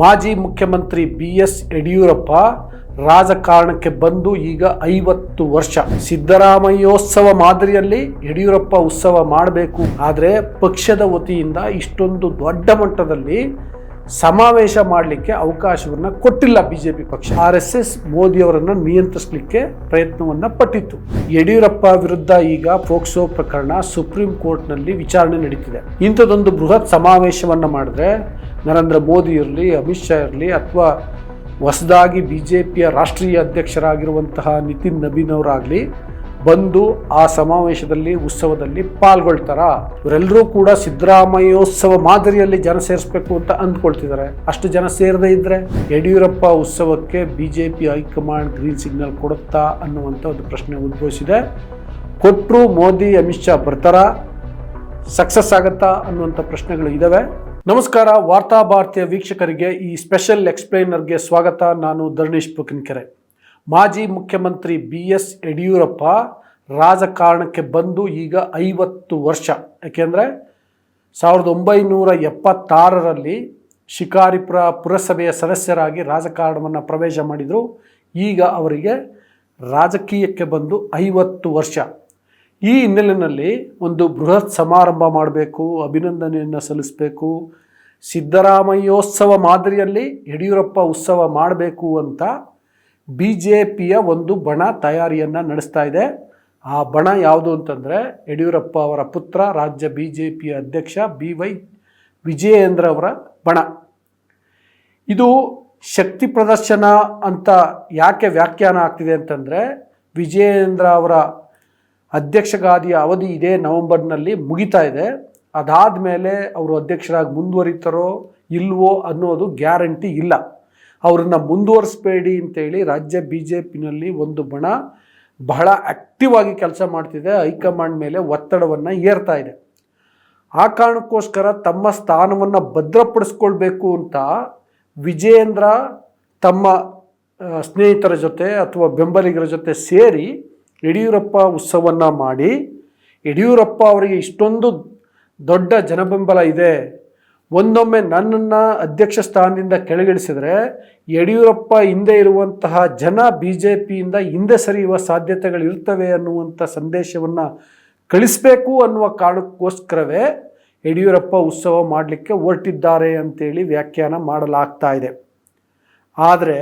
ಮಾಜಿ ಮುಖ್ಯಮಂತ್ರಿ BS ಯಡಿಯೂರಪ್ಪ ರಾಜಕಾರಣಕ್ಕೆ ಬಂದು ಈಗ 50 ವರ್ಷ. ಸಿದ್ದರಾಮಯ್ಯೋತ್ಸವ ಮಾದರಿಯಲ್ಲಿ ಯಡಿಯೂರಪ್ಪ ಉತ್ಸವ ಮಾಡಬೇಕು, ಆದರೆ ಪಕ್ಷದ ವತಿಯಿಂದ ಇಷ್ಟೊಂದು ದೊಡ್ಡ ಮಟ್ಟದಲ್ಲಿ ಸಮಾವೇಶ ಮಾಡಲಿಕ್ಕೆ ಅವಕಾಶವನ್ನು ಕೊಟ್ಟಿಲ್ಲ ಬಿಜೆಪಿ ಪಕ್ಷ. RSS ಮೋದಿಯವರನ್ನು ನಿಯಂತ್ರಿಸಲಿಕ್ಕೆ ಪ್ರಯತ್ನವನ್ನು ಪಟ್ಟಿತ್ತು. ಯಡಿಯೂರಪ್ಪ ವಿರುದ್ಧ ಈಗ ಪೋಕ್ಸೋ ಪ್ರಕರಣ ಸುಪ್ರೀಂ ಕೋರ್ಟ್ನಲ್ಲಿ ವಿಚಾರಣೆ ನಡೀತಿದೆ. ಇಂಥದ್ದೊಂದು ಬೃಹತ್ ಸಮಾವೇಶವನ್ನು ಮಾಡಿದ್ರೆ ನರೇಂದ್ರ ಮೋದಿ ಇರಲಿ, ಅಮಿತ್ ಶಾ ಇರಲಿ, ಅಥವಾ ಹೊಸದಾಗಿ ಬಿಜೆಪಿಯ ರಾಷ್ಟ್ರೀಯ ಅಧ್ಯಕ್ಷರಾಗಿರುವಂತಹ ನಿತಿನ್ ನಬೀನ್ ಅವರಾಗಲಿ ಬಂದು ಆ ಸಮಾವೇಶದಲ್ಲಿ ಉತ್ಸವದಲ್ಲಿ ಪಾಲ್ಗೊಳ್ತಾರ? ಇವರೆಲ್ಲರೂ ಕೂಡ ಸಿದ್ದರಾಮಯ್ಯೋತ್ಸವ ಮಾದರಿಯಲ್ಲಿ ಜನ ಸೇರಿಸಬೇಕು ಅಂತ ಅಂದ್ಕೊಳ್ತಿದ್ದಾರೆ. ಅಷ್ಟು ಜನ ಸೇರದೇ ಇದ್ರೆ ಯಡಿಯೂರಪ್ಪ ಉತ್ಸವಕ್ಕೆ ಬಿಜೆಪಿ ಹೈಕಮಾಂಡ್ ಗ್ರೀನ್ ಸಿಗ್ನಲ್ ಕೊಡುತ್ತಾ ಅನ್ನುವಂಥ ಒಂದು ಪ್ರಶ್ನೆ ಉದ್ಭವಿಸಿದೆ. ಕೊಟ್ಟರು ಮೋದಿ ಅಮಿತ್ ಶಾ ಬರ್ತಾರಾ, ಸಕ್ಸಸ್ ಆಗುತ್ತಾ ಅನ್ನುವಂಥ ಪ್ರಶ್ನೆಗಳು ಇದ್ದಾವೆ. ನಮಸ್ಕಾರ, ವಾರ್ತಾ ಭಾರತೀಯ ವೀಕ್ಷಕರಿಗೆ ಈ ಸ್ಪೆಷಲ್ ಎಕ್ಸ್ಪ್ಲೈನರ್ಗೆ ಸ್ವಾಗತ. ನಾನು ಧರಣೇಶ್ ಪುಕಿನ್ಕೆರೆ. ಮಾಜಿ ಮುಖ್ಯಮಂತ್ರಿ BS ಯಡಿಯೂರಪ್ಪ ರಾಜಕಾರಣಕ್ಕೆ ಬಂದು ಈಗ 50 ವರ್ಷ. ಯಾಕೆಂದರೆ 1976ರಲ್ಲಿ ಶಿಕಾರಿಪುರ ಪುರಸಭೆಯ ಸದಸ್ಯರಾಗಿ ರಾಜಕಾರಣವನ್ನು ಪ್ರವೇಶ ಮಾಡಿದರು. ಈಗ ಅವರಿಗೆ ರಾಜಕೀಯಕ್ಕೆ ಬಂದು 50 ವರ್ಷ. ಈ ಹಿನ್ನೆಲೆಯಲ್ಲಿ ಒಂದು ಬೃಹತ್ ಸಮಾರಂಭ ಮಾಡಬೇಕು, ಅಭಿನಂದನೆಯನ್ನು ಸಲ್ಲಿಸಬೇಕು, ಸಿದ್ದರಾಮಯ್ಯೋತ್ಸವ ಮಾದರಿಯಲ್ಲಿ ಯಡಿಯೂರಪ್ಪ ಉತ್ಸವ ಮಾಡಬೇಕು ಅಂತ BJPಯ ಒಂದು ಬಣ ತಯಾರಿಯನ್ನು ನಡೆಸ್ತಾ ಇದೆ. ಆ ಬಣ ಯಾವುದು ಅಂತಂದರೆ ಯಡಿಯೂರಪ್ಪ ಅವರ ಪುತ್ರ, ರಾಜ್ಯ BJPಯ ಅಧ್ಯಕ್ಷ BY ವಿಜಯೇಂದ್ರ ಅವರ ಬಣ. ಇದು ಶಕ್ತಿ ಪ್ರದರ್ಶನ ಅಂತ ಯಾಕೆ ವ್ಯಾಖ್ಯಾನ ಆಗ್ತಿದೆ ಅಂತಂದರೆ, ವಿಜಯೇಂದ್ರ ಅವರ ಅಧ್ಯಕ್ಷಗಾದಿಯ ಅವಧಿ ಇದೇ ನವೆಂಬರ್ನಲ್ಲಿ ಮುಗಿತಾ ಇದೆ. ಅದಾದ ಮೇಲೆ ಅವರು ಅಧ್ಯಕ್ಷರಾಗಿ ಮುಂದುವರಿತಾರೋ ಇಲ್ವೋ ಅನ್ನೋದು ಗ್ಯಾರಂಟಿ ಇಲ್ಲ. ಅವರನ್ನು ಮುಂದುವರಿಸಬೇಡಿ ಅಂತೇಳಿ ರಾಜ್ಯ BJPನಲ್ಲಿ ಒಂದು ಬಣ ಬಹಳ ಆ್ಯಕ್ಟಿವ್ ಆಗಿ ಕೆಲಸ ಮಾಡ್ತಿದೆ, ಹೈಕಮಾಂಡ್ ಮೇಲೆ ಒತ್ತಡವನ್ನು ಏರ್ತಾ ಇದೆ. ಆ ಕಾರಣಕ್ಕೋಸ್ಕರ ತಮ್ಮ ಸ್ಥಾನವನ್ನು ಭದ್ರಪಡಿಸ್ಕೊಳ್ಬೇಕು ಅಂತ ವಿಜಯೇಂದ್ರ ತಮ್ಮ ಸ್ನೇಹಿತರ ಜೊತೆ ಅಥವಾ ಬೆಂಬಲಿಗರ ಜೊತೆ ಸೇರಿ ಯಡಿಯೂರಪ್ಪ ಉತ್ಸವವನ್ನು ಮಾಡಿ, ಯಡಿಯೂರಪ್ಪ ಅವರಿಗೆ ಇಷ್ಟೊಂದು ದೊಡ್ಡ ಜನಬೆಂಬಲ ಇದೆ, ಒಂದೊಮ್ಮೆ ನನ್ನನ್ನು ಅಧ್ಯಕ್ಷ ಸ್ಥಾನದಿಂದ ಕೆಳಗಿಳಿಸಿದರೆ ಯಡಿಯೂರಪ್ಪ ಹಿಂದೆ ಇರುವಂತಹ ಜನ BJPಯಿಂದ ಹಿಂದೆ ಸರಿಯುವ ಸಾಧ್ಯತೆಗಳಿರ್ತವೆ ಅನ್ನುವಂಥ ಸಂದೇಶವನ್ನು ಕಳಿಸಬೇಕು ಅನ್ನುವ ಕಾರಣಕ್ಕೋಸ್ಕರವೇ ಯಡಿಯೂರಪ್ಪ ಉತ್ಸವ ಮಾಡಲಿಕ್ಕೆ ಹೊರಟಿದ್ದಾರೆ ಅಂತೇಳಿ ವ್ಯಾಖ್ಯಾನ ಮಾಡಲಾಗ್ತಾ ಇದೆ. ಆದರೆ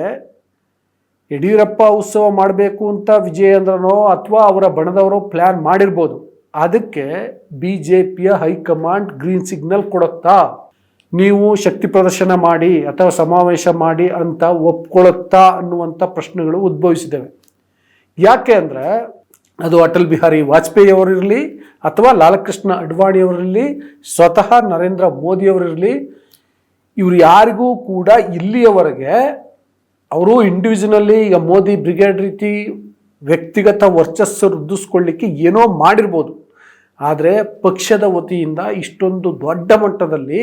ಯಡಿಯೂರಪ್ಪ ಉತ್ಸವ ಮಾಡಬೇಕು ಅಂತ ವಿಜಯೇಂದ್ರನೋ ಅಥವಾ ಅವರ ಬಣದವರೋ ಪ್ಲ್ಯಾನ್ ಮಾಡಿರ್ಬೋದು. ಅದಕ್ಕೆ BJPಯ ಹೈಕಮಾಂಡ್ ಗ್ರೀನ್ ಸಿಗ್ನಲ್ ಕೊಡುತ್ತಾ, ನೀವು ಶಕ್ತಿ ಪ್ರದರ್ಶನ ಮಾಡಿ ಅಥವಾ ಸಮಾವೇಶ ಮಾಡಿ ಅಂತ ಒಪ್ಕೊಳ್ಳುತ್ತಾ ಅನ್ನುವಂಥ ಪ್ರಶ್ನೆಗಳು ಉದ್ಭವಿಸಿದ್ದೇವೆ. ಯಾಕೆ ಅಂದರೆ ಅದು ಅಟಲ್ ಬಿಹಾರಿ ವಾಜಪೇಯಿ ಅವರಿರಲಿ ಅಥವಾ ಲಾಲಕೃಷ್ಣ ಅಡ್ವಾಣಿಯವರಿರಲಿ, ಸ್ವತಃ ನರೇಂದ್ರ ಮೋದಿಯವರಿರಲಿ, ಇವರು ಯಾರಿಗೂ ಕೂಡ ಇಲ್ಲಿಯವರೆಗೆ ಅವರು ಇಂಡಿವಿಜುವಲಿ ಈಗ ಮೋದಿ ಬ್ರಿಗೇಡ್ ರೀತಿ ವ್ಯಕ್ತಿಗತ ವರ್ಚಸ್ಸು ವೃದ್ಧಿಸ್ಕೊಳ್ಳಿಕ್ಕೆ ಏನೋ ಮಾಡಿರ್ಬೋದು, ಆದರೆ ಪಕ್ಷದ ವತಿಯಿಂದ ಇಷ್ಟೊಂದು ದೊಡ್ಡ ಮಟ್ಟದಲ್ಲಿ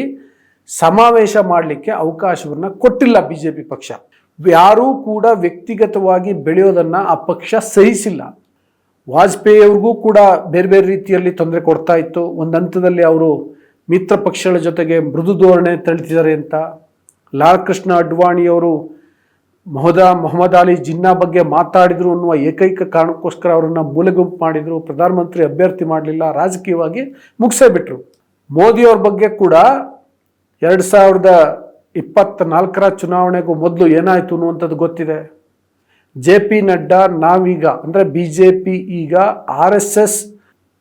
ಸಮಾವೇಶ ಮಾಡಲಿಕ್ಕೆ ಅವಕಾಶವನ್ನು ಕೊಟ್ಟಿಲ್ಲ BJP ಪಕ್ಷ. ಯಾರೂ ಕೂಡ ವ್ಯಕ್ತಿಗತವಾಗಿ ಬೆಳೆಯೋದನ್ನು ಆ ಪಕ್ಷ ಸಹಿಸಿಲ್ಲ. ವಾಜಪೇಯಿ ಅವ್ರಿಗೂ ಕೂಡ ಬೇರೆ ಬೇರೆ ರೀತಿಯಲ್ಲಿ ತೊಂದರೆ ಕೊಡ್ತಾ ಇತ್ತು. ಒಂದು ಹಂತದಲ್ಲಿ ಅವರು ಮಿತ್ರ ಪಕ್ಷಗಳ ಜೊತೆಗೆ ಮೃದು ಧೋರಣೆ ತಳಿತಿದ್ದಾರೆ ಅಂತ. ಲಾಲಕೃಷ್ಣ ಅಡ್ವಾಣಿಯವರು ಮೊಹಮ್ಮದ್ ಅಲಿ ಜಿನ್ನಾ ಬಗ್ಗೆ ಮಾತಾಡಿದರು ಅನ್ನುವ ಏಕೈಕ ಕಾರಣಕ್ಕೋಸ್ಕರ ಅವರನ್ನು ಮೂಲೆಗುಂಪು ಮಾಡಿದರು, ಪ್ರಧಾನಮಂತ್ರಿ ಅಭ್ಯರ್ಥಿ ಮಾಡಲಿಲ್ಲ, ರಾಜಕೀಯವಾಗಿ ಮುಗಿಸೇ ಬಿಟ್ಟರು. ಮೋದಿಯವ್ರ ಬಗ್ಗೆ ಕೂಡ 2024ರ ಚುನಾವಣೆಗೂ ಮೊದಲು ಏನಾಯಿತು ಅನ್ನುವಂಥದ್ದು ಗೊತ್ತಿದೆ. JP ನಡ್ಡಾ ನಾವೀಗ ಅಂದರೆ BJP ಈಗ RSS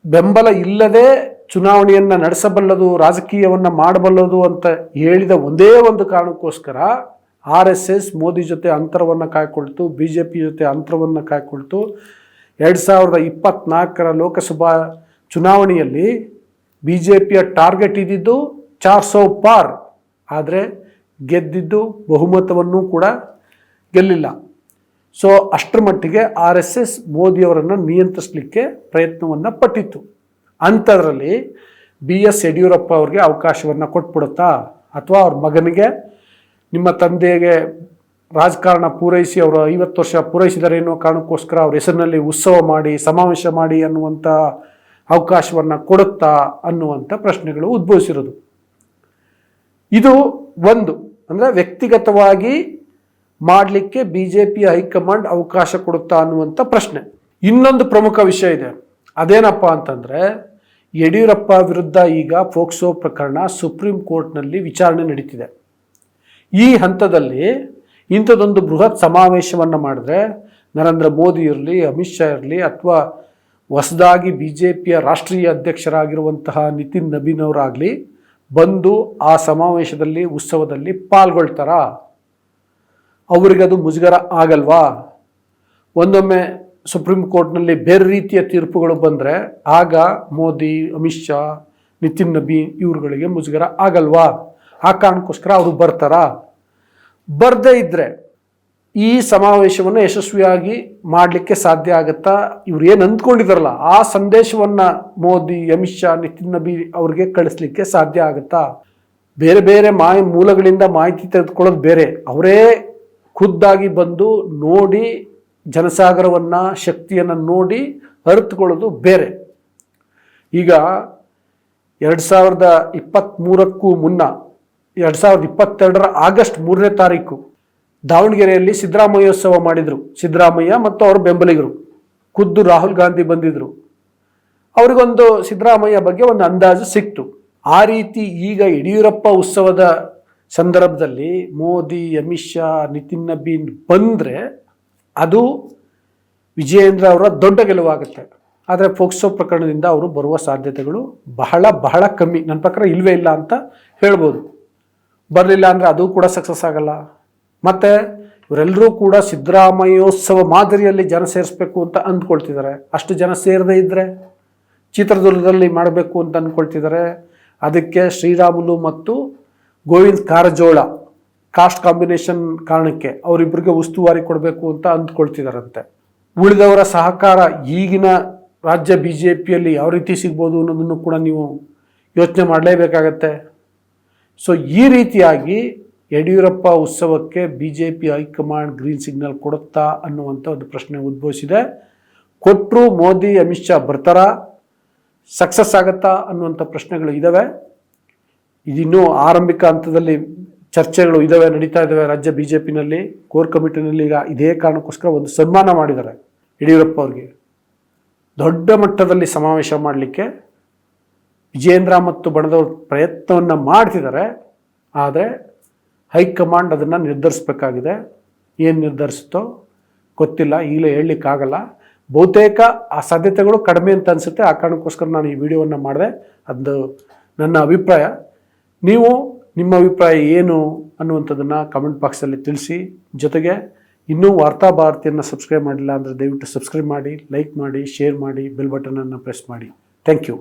ಬೆಂಬಲ ಇಲ್ಲದೆ ಚುನಾವಣೆಯನ್ನು ನಡೆಸಬಲ್ಲದು, ರಾಜಕೀಯವನ್ನು ಮಾಡಬಲ್ಲದು ಅಂತ ಹೇಳಿದ ಒಂದೇ ಒಂದು ಕಾರಣಕ್ಕೋಸ್ಕರ RSS ಮೋದಿ ಜೊತೆ ಅಂತರವನ್ನು ಕಾಯ್ಕೊಳ್ತು, BJP ಜೊತೆ ಅಂತರವನ್ನು ಕಾಯ್ಕೊಳ್ತು. 2024ರ ಲೋಕಸಭಾ ಚುನಾವಣೆಯಲ್ಲಿ BJPಯ ಟಾರ್ಗೆಟ್ ಇದ್ದಿದ್ದು 400 ಪಾರ್, ಆದರೆ ಗೆದ್ದಿದ್ದು ಬಹುಮತವನ್ನು ಕೂಡ ಗೆಲ್ಲಿಲ್ಲ. ಸೊ ಅಷ್ಟರ ಮಟ್ಟಿಗೆ RSS ಮೋದಿಯವರನ್ನು ನಿಯಂತ್ರಿಸಲಿಕ್ಕೆ ಪ್ರಯತ್ನವನ್ನು ಪಟ್ಟಿತ್ತು. ಅಂಥದ್ರಲ್ಲಿ BS ಯಡಿಯೂರಪ್ಪ ಅವ್ರಿಗೆ ಅವಕಾಶವನ್ನು ಕೊಟ್ಬಿಡುತ್ತಾ, ಅಥವಾ ಅವ್ರ ಮಗನಿಗೆ ನಿಮ್ಮ ತಂದೆಗೆ ರಾಜಕಾರಣ ಪೂರೈಸಿ ಅವರು 50 ವರ್ಷ ಪೂರೈಸಿದ್ದಾರೆ ಎನ್ನುವ ಕಾರಣಕ್ಕೋಸ್ಕರ ಅವ್ರ ಹೆಸರಿನಲ್ಲಿ ಉತ್ಸವ ಮಾಡಿ ಸಮಾವೇಶ ಮಾಡಿ ಅನ್ನುವಂಥ ಅವಕಾಶವನ್ನು ಕೊಡುತ್ತಾ ಅನ್ನುವಂಥ ಪ್ರಶ್ನೆಗಳು ಉದ್ಭವಿಸಿರೋದು. ಇದು ಒಂದು. ಅಂದರೆ ವ್ಯಕ್ತಿಗತವಾಗಿ ಮಾಡಲಿಕ್ಕೆ ಬಿ ಜೆ ಪಿ ಹೈಕಮಾಂಡ್ ಅವಕಾಶ ಕೊಡುತ್ತಾ ಅನ್ನುವಂಥ ಪ್ರಶ್ನೆ. ಇನ್ನೊಂದು ಪ್ರಮುಖ ವಿಷಯ ಇದೆ. ಅದೇನಪ್ಪ ಅಂತಂದರೆ, ಯಡಿಯೂರಪ್ಪ ವಿರುದ್ಧ ಈಗ ಫೋಕ್ಸೋ ಪ್ರಕರಣ ಸುಪ್ರೀಂ ಕೋರ್ಟ್ನಲ್ಲಿ ವಿಚಾರಣೆ ನಡೀತಿದೆ. ಈ ಹಂತದಲ್ಲಿ ಇಂಥದ್ದೊಂದು ಬೃಹತ್ ಸಮಾವೇಶವನ್ನು ಮಾಡಿದ್ರೆ ನರೇಂದ್ರ ಮೋದಿ ಇರಲಿ, ಅಮಿತ್ ಶಾ ಇರಲಿ, ಅಥವಾ ಹೊಸದಾಗಿ ಬಿ ಜೆ ಪಿಯ ರಾಷ್ಟ್ರೀಯ ಅಧ್ಯಕ್ಷರಾಗಿರುವಂತಹ ನಿತಿನ್ ನಬೀನ್ ಅವರಾಗಲಿ ಬಂದು ಆ ಸಮಾವೇಶದಲ್ಲಿ, ಉತ್ಸವದಲ್ಲಿ ಪಾಲ್ಗೊಳ್ತಾರಾ? ಅವರಿಗದು ಮುಜುಗರ ಆಗಲ್ವಾ? ಒಂದೊಮ್ಮೆ ಸುಪ್ರೀಂ ಕೋರ್ಟ್ನಲ್ಲಿ ಬೇರೆ ರೀತಿಯ ತೀರ್ಪುಗಳು ಬಂದರೆ ಆಗ ಮೋದಿ, ಅಮಿತ್ ಶಾ, ನಿತಿನ್ ನಬೀನ್ ಇವ್ರುಗಳಿಗೆ ಮುಜುಗರ ಆಗಲ್ವಾ? ಆ ಕಾರಣಕ್ಕೋಸ್ಕರ ಅವರು ಬರ್ತಾರಾ? ಬರದೇ ಇದ್ದರೆ ಈ ಸಮಾವೇಶವನ್ನು ಯಶಸ್ವಿಯಾಗಿ ಮಾಡಲಿಕ್ಕೆ ಸಾಧ್ಯ ಆಗುತ್ತಾ? ಇವ್ರು ಏನು ಅಂದ್ಕೊಂಡಿದಾರಲ್ಲ ಆ ಸಂದೇಶವನ್ನು ಮೋದಿ, ಅಮಿತ್ ಶಾ, ನಿತಿನ್ ನಬೀನ್ ಅವ್ರಿಗೆ ಕಳಿಸ್ಲಿಕ್ಕೆ ಸಾಧ್ಯ ಆಗುತ್ತಾ? ಬೇರೆ ಬೇರೆ ಮೂಲಗಳಿಂದ ಮಾಹಿತಿ ತೆಗೆದುಕೊಳ್ಳೋದು ಬೇರೆ, ಅವರೇ ಖುದ್ದಾಗಿ ಬಂದು ನೋಡಿ ಜನಸಾಗರವನ್ನು, ಶಕ್ತಿಯನ್ನು ನೋಡಿ ಅರಿತುಕೊಳ್ಳೋದು ಬೇರೆ. ಈಗ 2023ಕ್ಕೂ ಮುನ್ನ 2022ರ ಆಗಸ್ಟ್ 3ನೇ ತಾರೀಕು ದಾವಣಗೆರೆಯಲ್ಲಿ ಸಿದ್ದರಾಮಯ್ಯೋತ್ಸವ ಮಾಡಿದರು. ಸಿದ್ದರಾಮಯ್ಯ ಮತ್ತು ಅವರ ಬೆಂಬಲಿಗರು, ಖುದ್ದು ರಾಹುಲ್ ಗಾಂಧಿ ಬಂದಿದ್ದರು. ಅವರಿಗೊಂದು ಸಿದ್ದರಾಮಯ್ಯ ಬಗ್ಗೆ ಒಂದು ಅಂದಾಜು ಸಿಕ್ತು. ಆ ರೀತಿ ಈಗ ಯಡಿಯೂರಪ್ಪ ಉತ್ಸವದ ಸಂದರ್ಭದಲ್ಲಿ ಮೋದಿ, ಅಮಿತ್ ಶಾ, ನಿತಿನ್ ನಬೀನ್ ಬಂದರೆ ಅದು ವಿಜಯೇಂದ್ರ ಅವರ ದೊಡ್ಡ ಗೆಲುವಾಗುತ್ತೆ. ಆದರೆ ಫೋಕ್ಸೋ ಪ್ರಕರಣದಿಂದ ಅವರು ಬರುವ ಸಾಧ್ಯತೆಗಳು ಬಹಳ ಬಹಳ ಕಮ್ಮಿ, ನನ್ನ ಪ್ರಕಾರ ಇಲ್ಲವೇ ಇಲ್ಲ ಅಂತ ಹೇಳ್ಬೋದು. ಬರಲಿಲ್ಲ ಅಂದರೆ ಅದು ಕೂಡ ಸಕ್ಸಸ್ ಆಗಲ್ಲ. ಮತ್ತು ಇವರೆಲ್ಲರೂ ಕೂಡ ಸಿದ್ದರಾಮಯ್ಯೋತ್ಸವ ಮಾದರಿಯಲ್ಲಿ ಜನ ಸೇರಿಸ್ಬೇಕು ಅಂತ ಅಂದ್ಕೊಳ್ತಿದ್ದಾರೆ. ಅಷ್ಟು ಜನ ಸೇರದೇ ಇದ್ದರೆ ಚಿತ್ರದುರ್ಗದಲ್ಲಿ ಮಾಡಬೇಕು ಅಂತ ಅಂದ್ಕೊಳ್ತಿದ್ದಾರೆ. ಅದಕ್ಕೆ ಶ್ರೀರಾಮುಲು ಮತ್ತು ಗೋವಿಂದ್ ಕಾರಜೋಳ ಕಾಸ್ಟ್ ಕಾಂಬಿನೇಷನ್ ಕಾರಣಕ್ಕೆ ಅವರಿಬ್ಬರಿಗೆ ಉಸ್ತುವಾರಿ ಕೊಡಬೇಕು ಅಂತ ಅಂದ್ಕೊಳ್ತಿದ್ದಾರಂತೆ. ಉಳಿದವರ ಸಹಕಾರ ಈಗಿನ ರಾಜ್ಯ ಬಿ ಜೆ ಪಿಯಲ್ಲಿ ಯಾವ ರೀತಿ ಸಿಗ್ಬೋದು ಅನ್ನೋದನ್ನು ಕೂಡ ನೀವು ಯೋಚನೆ ಮಾಡಲೇಬೇಕಾಗತ್ತೆ. ಸೊ ಈ ರೀತಿಯಾಗಿ ಯಡಿಯೂರಪ್ಪ ಉತ್ಸವಕ್ಕೆ B J P high command green signal ಕೊಡುತ್ತಾ ಅನ್ನುವಂಥ ಒಂದು ಪ್ರಶ್ನೆ ಉದ್ಭವಿಸಿದೆ. ಕೊಟ್ಟರು ಮೋದಿ, ಅಮಿತ್ ಶಾ ಬರ್ತಾರಾ? ಸಕ್ಸಸ್ ಆಗುತ್ತಾ ಅನ್ನುವಂಥ ಪ್ರಶ್ನೆಗಳು ಇದ್ದಾವೆ. ಇದಿನ್ನೂ ಆರಂಭಿಕ ಹಂತದಲ್ಲಿ ಚರ್ಚೆಗಳು ಇದ್ದಾವೆ, ನಡೀತಾ ಇದ್ದಾವೆ ರಾಜ್ಯ ಬಿ ಜೆ ಪಿನಲ್ಲಿ. ಕೋರ್ ಕಮಿಟಿನಲ್ಲಿ ಈಗ ಇದೇ ಕಾರಣಕ್ಕೋಸ್ಕರ ಒಂದು ಸನ್ಮಾನ ಮಾಡಿದ್ದಾರೆ ಯಡಿಯೂರಪ್ಪ ಅವ್ರಿಗೆ. ದೊಡ್ಡ ಮಟ್ಟದಲ್ಲಿ ಸಮಾವೇಶ ಮಾಡಲಿಕ್ಕೆ ವಿಜಯೇಂದ್ರ ಮತ್ತು ಬಣದವರು ಪ್ರಯತ್ನವನ್ನು ಮಾಡ್ತಿದ್ದಾರೆ. ಆದರೆ ಹೈಕಮಾಂಡ್ ಅದನ್ನು ನಿರ್ಧರಿಸಬೇಕಾಗಿದೆ. ಏನು ನಿರ್ಧರಿಸುತ್ತೋ ಗೊತ್ತಿಲ್ಲ, ಈಗಲೇ ಹೇಳಲಿಕ್ಕಾಗಲ್ಲ. ಬಹುತೇಕ ಆ ಸಾಧ್ಯತೆಗಳು ಕಡಿಮೆ ಅಂತ ಅನಿಸುತ್ತೆ. ಆ ಕಾರಣಕ್ಕೋಸ್ಕರ ನಾನು ಈ ವಿಡಿಯೋವನ್ನು ಮಾಡಿದೆ. ಅದು ನನ್ನ ಅಭಿಪ್ರಾಯ. ನೀವು ನಿಮ್ಮ ಅಭಿಪ್ರಾಯ ಏನು ಅನ್ನುವಂಥದ್ದನ್ನು ಕಮೆಂಟ್ ಬಾಕ್ಸಲ್ಲಿ ತಿಳಿಸಿ. ಜೊತೆಗೆ ಇನ್ನೂ ವಾರ್ತಾ ಭಾರತಿಯನ್ನು ಸಬ್ಸ್ಕ್ರೈಬ್ ಮಾಡಿಲ್ಲ ಅಂದರೆ ದಯವಿಟ್ಟು ಸಬ್ಸ್ಕ್ರೈಬ್ ಮಾಡಿ, ಲೈಕ್ ಮಾಡಿ, ಶೇರ್ ಮಾಡಿ, ಬೆಲ್ ಬಟನನ್ನು ಪ್ರೆಸ್ ಮಾಡಿ. Thank you.